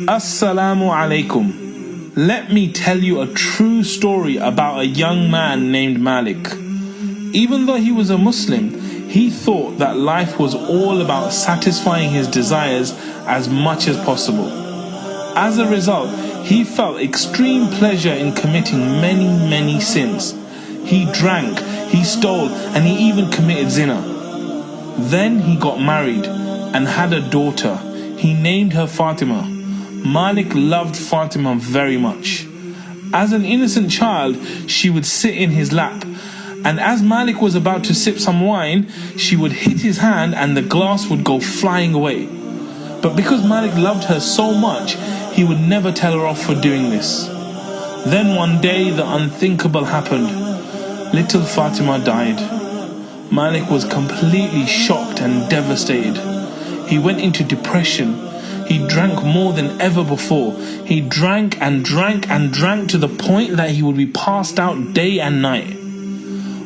Assalamu alaikum. Let me tell you a true story about a young man named Malik. Even though he was a Muslim, he thought that life was all about satisfying his desires as much as possible. As a result, he felt extreme pleasure in committing many sins. He drank, he stole, and he even committed zina. Then he got married and had a daughter. He named her Fatima. Malik loved Fatima very much. As an innocent child, she would sit in his lap, and as Malik was about to sip some wine, she would hit his hand and the glass would go flying away. But because Malik loved her so much, he would never tell her off for doing this. Then one day the unthinkable happened. Little Fatima died. Malik was completely shocked and devastated. He went into depression. He drank more than ever before. He drank and drank and drank to the point that he would be passed out day and night.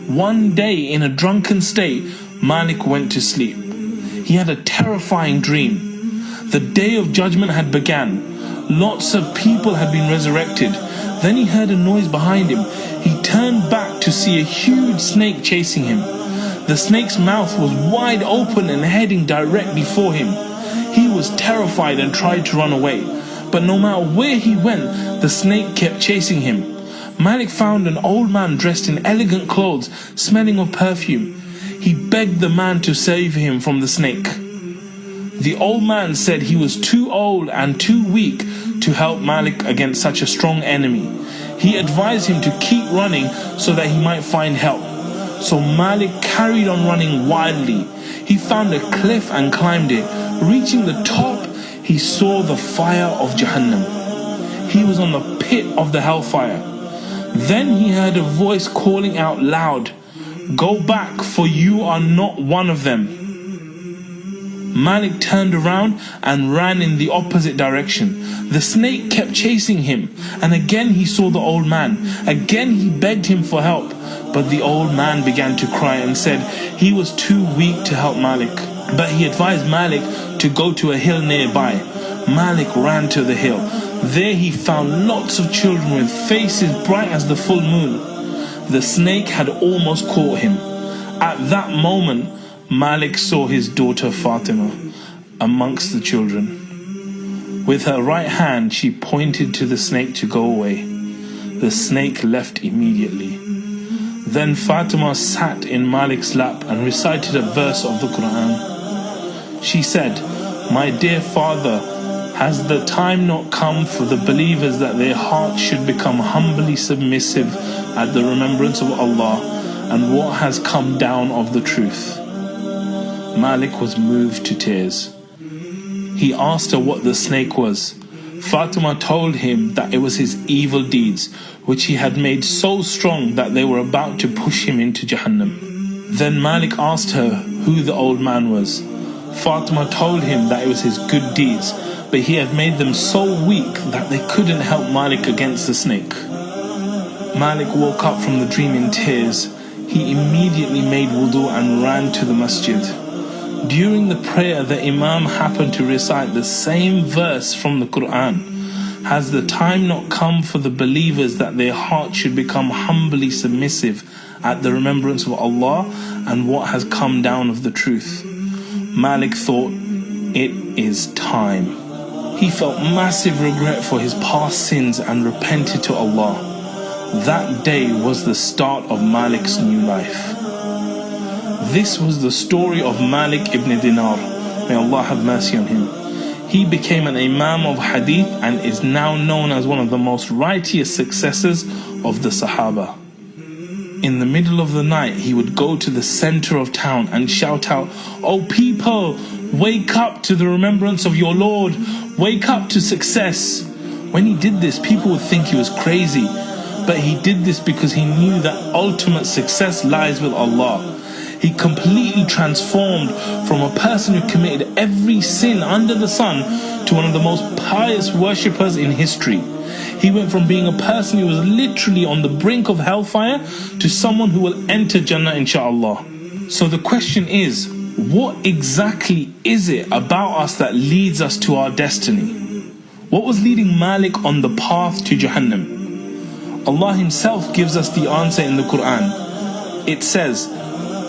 One day, in a drunken state, Malik went to sleep. He had a terrifying dream. The day of judgment had begun. Lots of people had been resurrected. Then he heard a noise behind him. He turned back to see a huge snake chasing him. The snake's mouth was wide open and heading directly for him. He was terrified and tried to run away, but no matter where he went, the snake kept chasing him. Malik found an old man dressed in elegant clothes, smelling of perfume. He begged the man to save him from the snake. The old man said he was too old and too weak to help Malik against such a strong enemy. He advised him to keep running so that he might find help. So Malik carried on running wildly. He found a cliff and climbed it. Reaching the top, he saw the fire of Jahannam. He was on the pit of the hellfire. Then he heard a voice calling out loud, "Go back, for you are not one of them." Malik turned around and ran in the opposite direction. The snake kept chasing him, and again he saw the old man. Again he begged him for help, but the old man began to cry and said he was too weak to help Malik. But he advised Malik to go to a hill nearby. Malik ran to the hill. There he found lots of children with faces bright as the full moon. The snake had almost caught him. At that moment, Malik saw his daughter Fatima amongst the children. With her right hand, she pointed to the snake to go away. The snake left immediately. Then Fatima sat in Malik's lap and recited a verse of the Quran. She said, "My dear father, has the time not come for the believers that their hearts should become humbly submissive at the remembrance of Allah and what has come down of the truth?" Malik was moved to tears. He asked her what the snake was. Fatima told him that it was his evil deeds, which he had made so strong that they were about to push him into Jahannam. Then Malik asked her who the old man was. Fatima told him that it was his good deeds, but he had made them so weak that they couldn't help Malik against the snake. Malik woke up from the dream in tears. He immediately made wudu and ran to the masjid. During the prayer, the Imam happened to recite the same verse from the Quran. Has the time not come for the believers that their hearts should become humbly submissive at the remembrance of Allah and what has come down of the truth? Malik thought, it is time. He felt massive regret for his past sins and repented to Allah. That day was the start of Malik's new life. This was the story of Malik ibn Dinar. May Allah have mercy on him. He became an Imam of Hadith and is now known as one of the most righteous successors of the Sahaba. In the middle of the night, he would go to the center of town and shout out, "Oh people, wake up to the remembrance of your Lord. Wake up to success." When he did this, people would think he was crazy. But he did this because he knew that ultimate success lies with Allah. He completely transformed from a person who committed every sin under the sun to one of the most pious worshippers in history. He went from being a person who was literally on the brink of hellfire to someone who will enter Jannah inshallah. So the question is, what exactly is it about us that leads us to our destiny? What was leading Malik on the path to Jahannam? Allah Himself gives us the answer in the Quran. It says,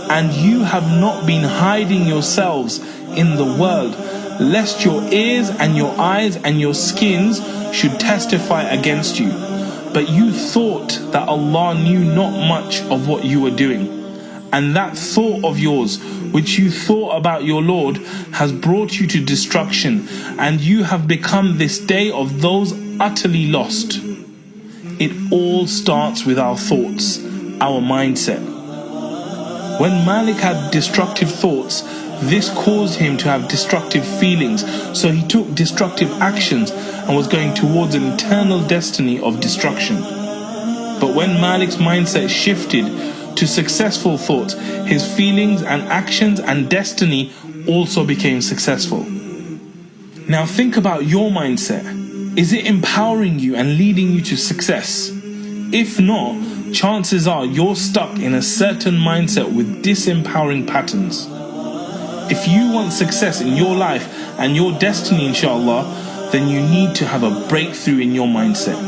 "And you have not been hiding yourselves in the world, lest your ears and your eyes and your skins should testify against you. But you thought that Allah knew not much of what you were doing. And that thought of yours, which you thought about your Lord, has brought you to destruction, and you have become this day of those utterly lost." It all starts with our thoughts, our mindset. When Malik had destructive thoughts, this caused him to have destructive feelings, so he took destructive actions and was going towards an eternal destiny of destruction. But when Malik's mindset shifted to successful thoughts, his feelings and actions and destiny also became successful. Now think about your mindset. Is it empowering you and leading you to success? If not, chances are you're stuck in a certain mindset with disempowering patterns. If you want success in your life and your destiny, inshallah, then you need to have a breakthrough in your mindset.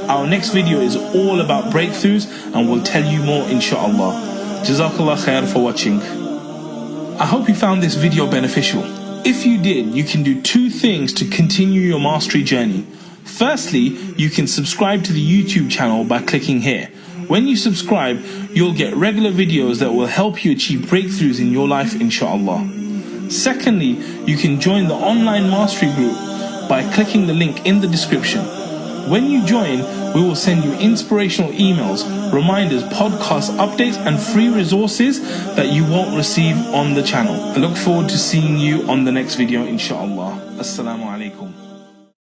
Our next video is all about breakthroughs, and we'll tell you more, inshallah. Jazakallah khair for watching. I hope you found this video beneficial. If you did, you can do two things to continue your mastery journey. Firstly, you can subscribe to the YouTube channel by clicking here. When you subscribe, you'll get regular videos that will help you achieve breakthroughs in your life, inshallah. Secondly, you can join the online mastery group by clicking the link in the description. When you join, we will send you inspirational emails, reminders, podcast updates, and free resources that you won't receive on the channel. I look forward to seeing you on the next video, inshallah. Assalamu alaikum.